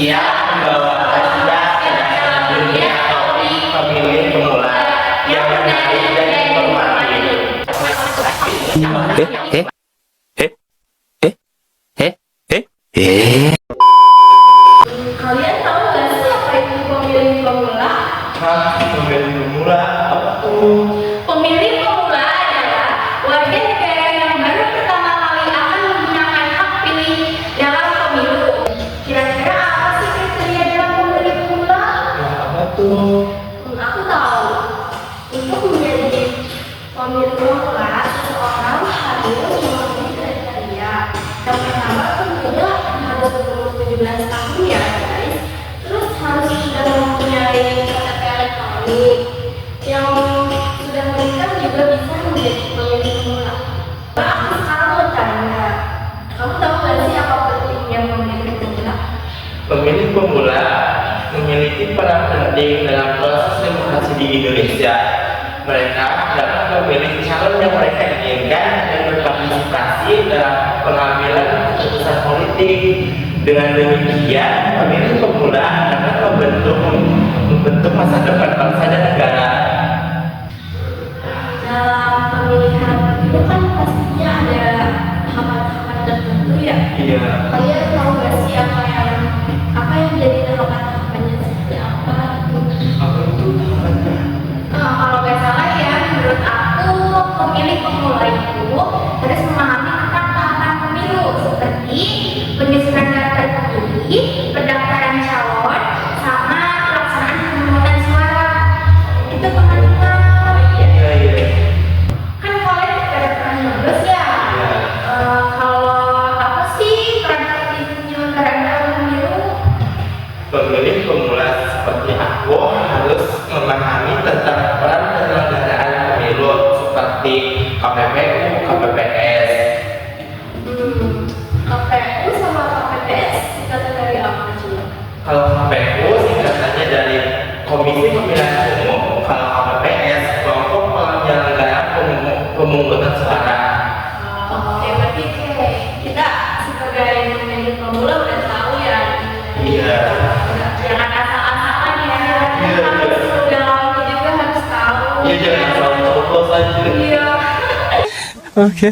siap membawa Anda ke dalam dunia pemilih pemula yang menarik dan informatif. Eh, eh, eh, eh, eh, eh. Kalian tahu nggak sih apa itu pemilih pemula? Pemilih pemula apa tuh? Pemilih pemula adalah warga negara yang baru pertama kali akan menggunakan hak pilih dalam pemilu. Kira-kira apa sih kriteria dalam pemilih pemula? Apa tuh? Aku tahu. Untuk menjadi pemilih pemula, seseorang harus memenuhi kriteria. Yang pertama, pemula harus berumur 17 tahun ya guys. Terus harus sudah mempunyai KTP elektronik. Yang sudah menikah juga bisa menjadi pemilih pemula. Aku sekarang mau tanya, kamu tahu nggak sih apa pentingnya pemilih pemula? Pemilih pemula memiliki peran penting dalam proses demokrasi di Indonesia. Mereka dapat memilih calon yang mereka inginkan dan berpartisipasi dalam pengambilan keputusan politik. Dengan demikian, pemilih pemula dapat membentuk masa depan bangsa dan negara. Dalam pemilihan itu kan pastinya ada tahapan-tahapan tertentu ya. Iya. Kalian tahu nggak sih apa yang jadi tahapan-tahapannya seperti apa? Apa itu? Kalau nggak salah ya, menurut aku pemilih pemula itu harus memahami tentang tahapan pemilu seperti penyusunan daftar pemilih, pendaftaran calon, sama pelaksanaan pemungutan suara. Itu teman-teman. Iya, iya. Kan kalian pada pernah nyoblos ya. Kalau apa sih peran aktif penyelenggaraan dalam pemilu? Pemilih pemula seperti aku harus memahami tentang peran penyelenggaraan pemilu seperti KPPU, KPPS. KPU sama KPPS singkatan dari apa sih? Kalau KPU singkatannya dari Komisi Pemilihan Umum, kalau KPPS kelompok penyelenggara pemungutan suara. Oke, berarti kayak kita sebagai pemilih pemula udah tahu ya. Iya. Jangan asal-asalan ya. Iya, Harus iya. udah lama juga harus tahu. Ya jangan selalu coblos aja. Iya. Oke.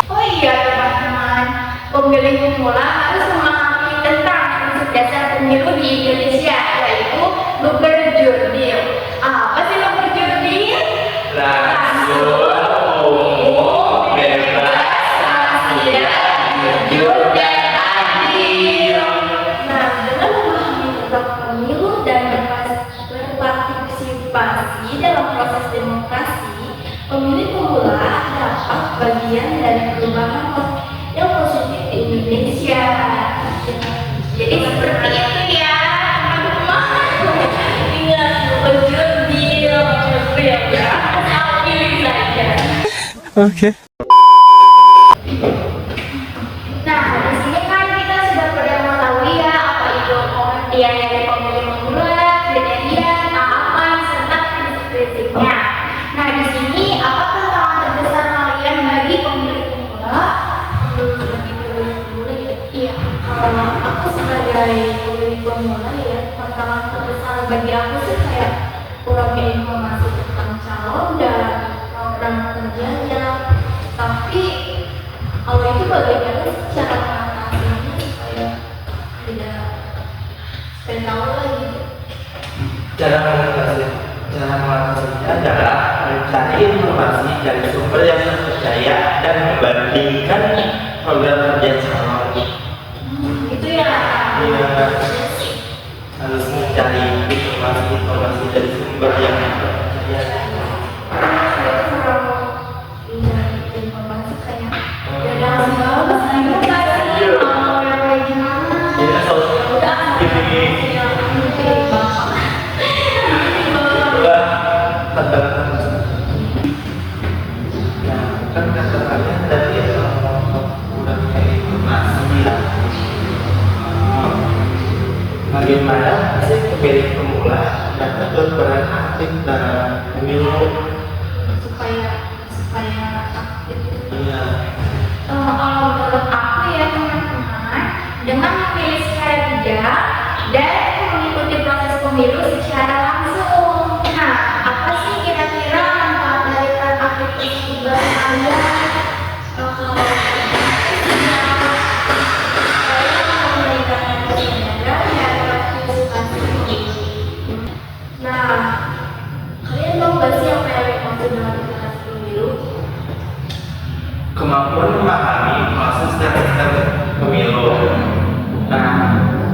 Oh iya teman-teman, pemilih pemula harus memahami tentang prinsip dasar pemilu di Indonesia, yaitu Luberjurdil. Apa sih Luberjurdil? Langsung, umum, bebas, rahasia, jujur, dan adil. Nah, dengan memahami tentang pemilu dan berpartisipasi dalam proses demokrasi, pemilih pemula dapat bagian dari perubahan yang positif di Indonesia. Jadi seperti itu ya, teman-teman. Ingat, berjurdil, ya. Asal pilih saja. Oke. Nah, di sini kan kita sudah pada mengetahui ya apa itu pengertian dari pemilih pemula, kriteria, tahapan, serta prinsip-prinsipnya. Nah, di sini apa tantangan terbesar kalian bagi pemilih pemula? Bagi pemilih pemula ya? Iya. Kalau aku sebagai pemilih pemula ya, tantangan terbesar bagi aku sih kayak kurangnya informasi tentang calon dan program kerjanya. Tapi kalau itu bagaimana sih cara mengatasinya supaya tidak tahu lagi? Cara mengatasinya adalah mencari informasi dari sumber yang terpercaya dan membandingkan program kerja calon. Itu ya. Iya. Harus mencari informasi dari sumber yang terpercaya. Saya kurang informasi kayak ya dalam bahasa kasih mau yang kayak gimana? Jadi selalu Udah. ini itulah tantangan. Nah, kan tantangannya dari udah kayak informasi. Bagaimana sih pemilih pemula dapat berperan aktif dalam pemilu? supaya aktif. Iya. Kalau menurut aku ya teman-teman, dengan memilih secara bijak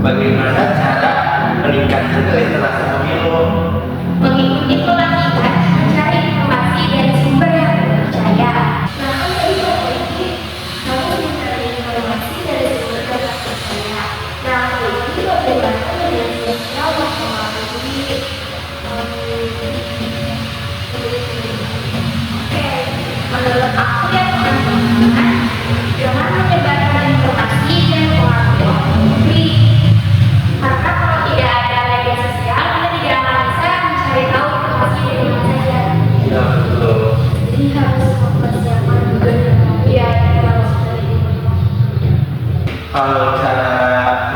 bagaimana cara meningkatkan literasi pemilu? Mengikuti pelatihan, mencari informasi dari sumber yang terpercaya. Namun dari politik, namun mencari informasi dari sumber yang terpercaya. Nah, ini bagaimana media sosial mempengaruhi menurut aku ya teman-teman, jangan menyebarkan informasi dan pengaruhi opini publik. Karena kalau tidak ada media sosial, kita tidak akan bisa mencari tahu informasi dari mana saja. Ya betul. Jadi harus mempersiapkan juga dengan media dari Kalau cara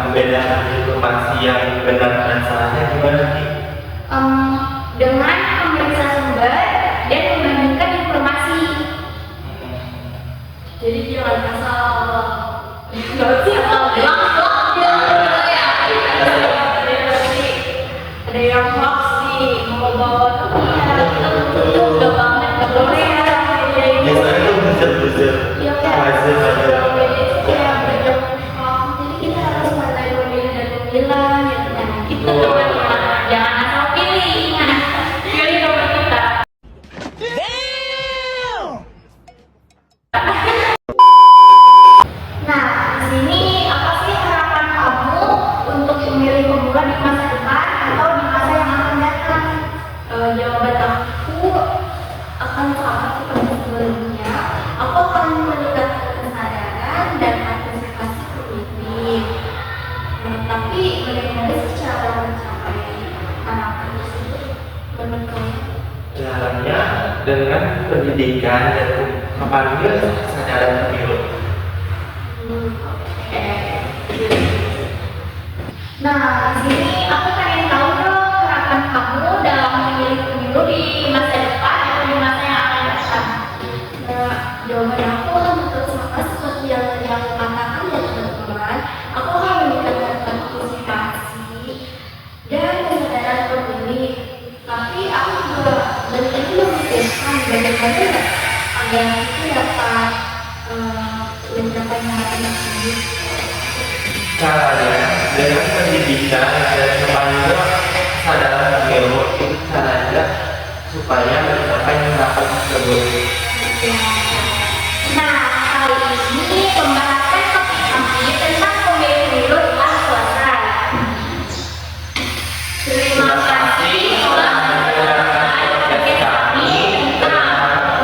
membedakan informasi yang benar dan salahnya gimana sih? dengan memeriksa sumber dan membandingkan informasi. Jadi jangan asal ada yang hoax nih mau bawa itu udah banget nggak boleh ya. Biasanya itu buzzer-buzzer. Iya Buzzer-buzzer. jadi kita harus pandai memilih dan memilah gitu kan. Itu teman-teman, jangan asal pilih. Pilih nomor kita. Nah, di sini apa sih harapan kamu untuk pemilih pemula di masa depan atau di masa yang akan datang? Jawaban aku akan sama seperti sebelumnya. Aku akan meningkatkan kesadaran dan partisipasi pemilih. Tapi bagaimana sih cara mencapai harapan tersebut menurut kamu? Caranya dengan pendidikan dan memanggil kesadaran pemilu. Oke. Nah, di sini aku pengen tahu dong harapan kamu dalam memilih pemilu di masa depan atau di masa yang akan datang. Nah, jawaban aku untuk sama seperti yang tadi aku katakan ya teman-teman. Aku akan meningkatkan partisipasi dan kesadaran pemilih. Tapi aku juga dari tadi memikirkan bagaimana agar kita dapat mencapai harapan tersebut. Caranya dengan pendidikan dan memanggil kesadaran pemilu itu caranya supaya mencapai harapan tersebut. Nah, kali ini pembahasan topik kami tentang pemilu telah selesai. Terima kasih telah mendengarkan podcast kami tentang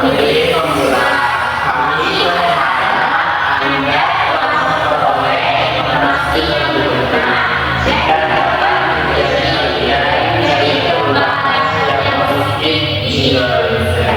pemilih pemula. Kami berharap Anda telah memperoleh informasi yang berguna dan dapat menjadi bagian dari perubahan yang positif di Indonesia.